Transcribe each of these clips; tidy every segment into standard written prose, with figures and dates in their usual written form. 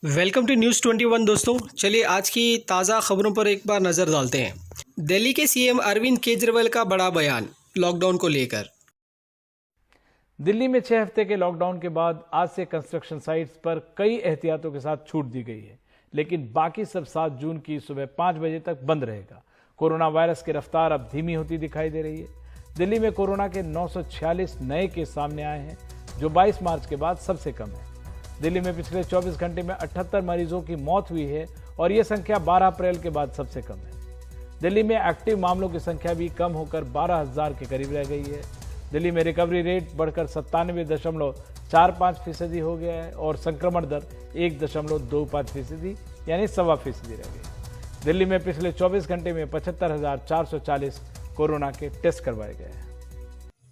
Welcome to news 21 दोस्तों। चलिए आज की ताज़ा खबरों पर एक बार नज़र डालते हैं। दिल्ली के सीएम अरविंद केजरीवाल का बड़ा बयान लॉकडाउन को लेकर। दिल्ली में 6 हफ्ते के लॉकडाउन के बाद आज से कंस्ट्रक्शन साइट्स पर कई एहतियातों के साथ छूट दी गई है, लेकिन बाकी सब 7 जून की सुबह 5 बजे तक बंद रहेगा। कोरोना वायरस की रफ्तार अब धीमी होती दिखाई दे रही है। दिल्ली में कोरोना के 946 नए केस सामने आए हैं, जो 22 मार्च के बाद सबसे कम है। दिल्ली में पिछले 24 घंटे में 78 मरीजों की मौत हुई है और ये संख्या 12 अप्रैल के बाद सबसे कम है। दिल्ली में एक्टिव मामलों की संख्या भी कम होकर 12,000 के करीब रह गई है। दिल्ली में रिकवरी रेट बढ़कर 97.45% हो गया है और संक्रमण दर 1.25% यानी 1.25% रह गई। दिल्ली में पिछले 24 घंटे में 75,440 कोरोना के टेस्ट करवाए गए हैं।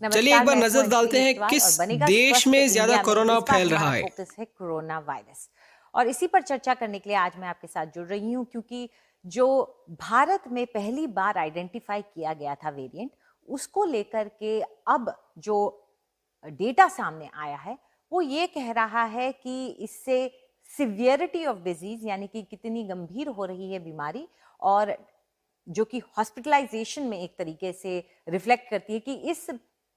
चलिए एक बार नजर डालते हैं किस देश में ज्यादा कोरोना फैल रहा है। फोकस है कोरोना वायरस, और इसी पर चर्चा करने के लिए आज मैं आपके साथ जुड़ रही हूं, क्योंकि जो भारत में पहली बार आइडेंटिफाई किया गया था वेरिएंट, उसको लेकर के अब जो डेटा सामने आया है वो ये कह रहा है कि इससे सिवियरिटी ऑफ डिजीज यानी कि कितनी गंभीर हो रही है बीमारी, और जो कि हॉस्पिटलाइजेशन में एक तरीके से रिफ्लेक्ट करती है कि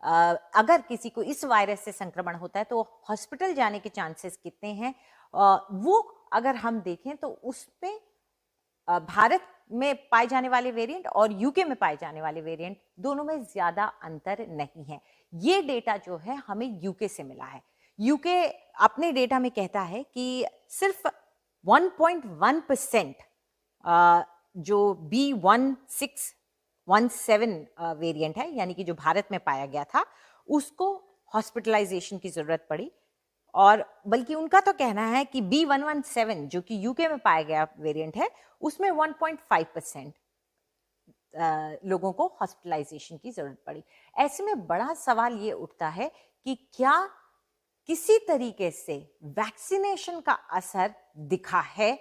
अगर किसी को इस वायरस से संक्रमण होता है तो हॉस्पिटल जाने के चांसेस कितने हैं। वो अगर हम देखें तो उसमें भारत में पाए जाने वाले वेरिएंट और यूके में पाए जाने वाले वेरिएंट दोनों में ज्यादा अंतर नहीं है। ये डेटा जो है हमें यूके से मिला है। यूके अपने डेटा में कहता है कि सिर्फ 1.1% जो B1617 वेरिएंट है, यानी कि जो भारत में पाया गया था, उसको हॉस्पिटलाइजेशन की जरूरत पड़ी। और बल्कि उनका तो कहना है कि B117 जो कि यूके में पाया गया वेरिएंट है, उसमें 1.5% लोगों को हॉस्पिटलाइजेशन की जरूरत पड़ी। ऐसे में बड़ा सवाल ये उठता है कि क्या किसी तरीके से वैक्सीनेशन का असर दिखा है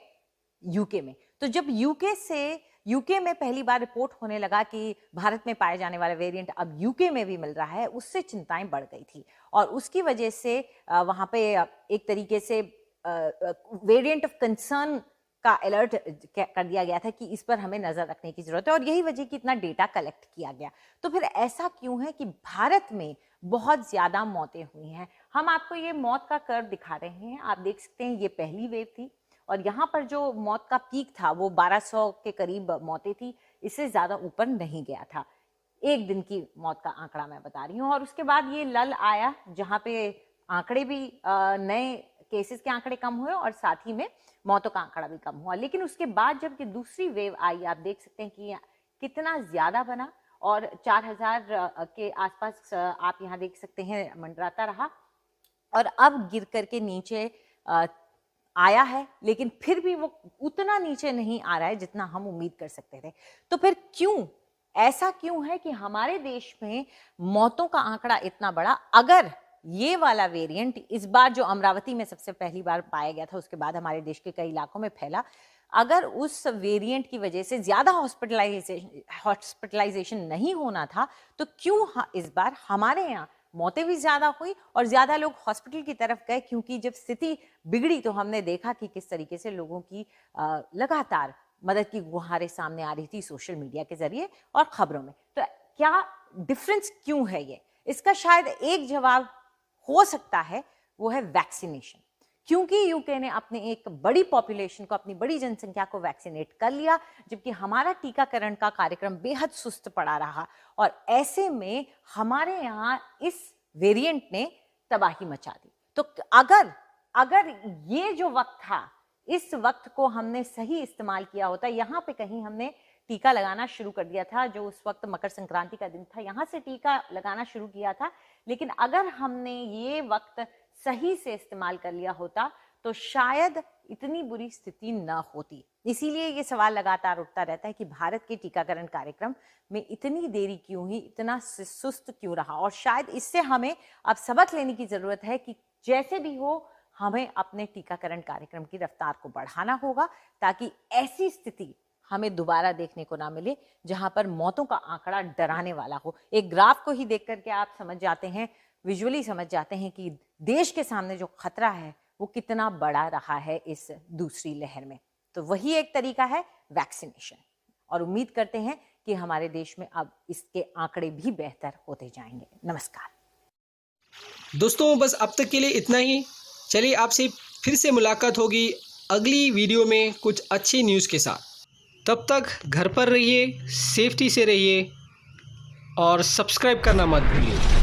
यूके में। तो जब यूके में पहली बार रिपोर्ट होने लगा कि भारत में पाए जाने वाला वेरिएंट अब यूके में भी मिल रहा है, उससे चिंताएं बढ़ गई थी और उसकी वजह से वहां पे एक तरीके से वेरिएंट ऑफ कंसर्न का अलर्ट कर दिया गया था कि इस पर हमें नजर रखने की जरूरत है, और यही वजह कि इतना डेटा कलेक्ट किया गया। तो फिर ऐसा क्यों है कि भारत में बहुत ज्यादा मौतें हुई हैं। हम आपको ये मौत का कर्व दिखा रहे हैं, आप देख सकते हैं ये पहली वेव थी और यहाँ पर जो मौत का पीक था वो 1200 के करीब मौतें थी, इससे ज्यादा ऊपर नहीं गया था। एक दिन की मौत का आंकड़ा मैं बता रही हूँ, और उसके बाद ये लल आया जहाँ पे आंकड़े भी नए केसेस के आंकड़े कम हुए और साथ ही में मौतों का आंकड़ा भी कम हुआ। लेकिन उसके बाद जब कि दूसरी वेव आई, आप देख सकते हैं कि कितना ज्यादा बना और 4000 के आसपास आप यहाँ देख सकते हैं मंडराता रहा, और अब गिर करके नीचे आया है, लेकिन फिर भी वो उतना नीचे नहीं आ रहा है जितना हम उम्मीद कर सकते थे। तो फिर ऐसा क्यों है कि हमारे देश में मौतों का आंकड़ा इतना बड़ा? अगर ये वाला वेरिएंट इस बार जो अमरावती में सबसे पहली बार पाया गया था, उसके बाद हमारे देश के कई इलाकों में फैला, अगर उस वेरिएंट की वजह से ज्यादा हॉस्पिटलाइजेशन नहीं होना था तो क्यों इस बार हमारे यहाँ मौतें भी ज्यादा हुई और ज्यादा लोग हॉस्पिटल की तरफ गए? क्योंकि जब स्थिति बिगड़ी तो हमने देखा कि किस तरीके से लोगों की लगातार मदद की गुहारें सामने आ रही थी सोशल मीडिया के जरिए और खबरों में। तो क्या डिफरेंस क्यों है ये? इसका शायद एक जवाब हो सकता है, वो है वैक्सीनेशन। क्योंकि यूके ने अपने एक बड़ी पॉपुलेशन को, अपनी बड़ी जनसंख्या को वैक्सीनेट कर लिया, जबकि हमारा टीकाकरण का कार्यक्रम बेहद सुस्त पड़ा रहा, और ऐसे में हमारे यहाँ इस वेरिएंट ने तबाही मचा दी। तो अगर ये जो वक्त था, इस वक्त को हमने सही इस्तेमाल किया होता, यहाँ पे कहीं हमने टीका लगाना शुरू कर दिया था, जो उस वक्त मकर संक्रांति का दिन था, यहाँ से टीका लगाना शुरू किया था, लेकिन अगर हमने ये वक्त सही से इस्तेमाल कर लिया होता तो शायद इतनी बुरी स्थिति न होती। इसीलिए ये सवाल लगातार उठता रहता है कि भारत के टीकाकरण कार्यक्रम में इतनी देरी क्यों हुई, इतना सुस्त क्यों रहा, और शायद इससे हमें अब सबक लेने की जरूरत है कि जैसे भी हो हमें अपने टीकाकरण कार्यक्रम की रफ्तार को बढ़ाना होगा, ताकि ऐसी स्थिति हमें दोबारा देखने को ना मिले जहां पर मौतों का आंकड़ा डराने वाला हो। एक ग्राफ को ही देख करके आप समझ जाते हैं, विजुअली समझ जाते हैं कि देश के सामने जो खतरा है वो कितना बड़ा रहा है इस दूसरी लहर में। तो वही एक तरीका है वैक्सीनेशन, और उम्मीद करते हैं कि हमारे देश में अब इसके आंकड़े भी बेहतर होते जाएंगे। नमस्कार दोस्तों, बस अब तक के लिए इतना ही। चलिए आपसे फिर से मुलाकात होगी अगली वीडियो में कुछ अच्छी न्यूज़ के साथ। तब तक घर पर रहिए, सेफ्टी से रहिए और सब्सक्राइब करना मत भूलिए।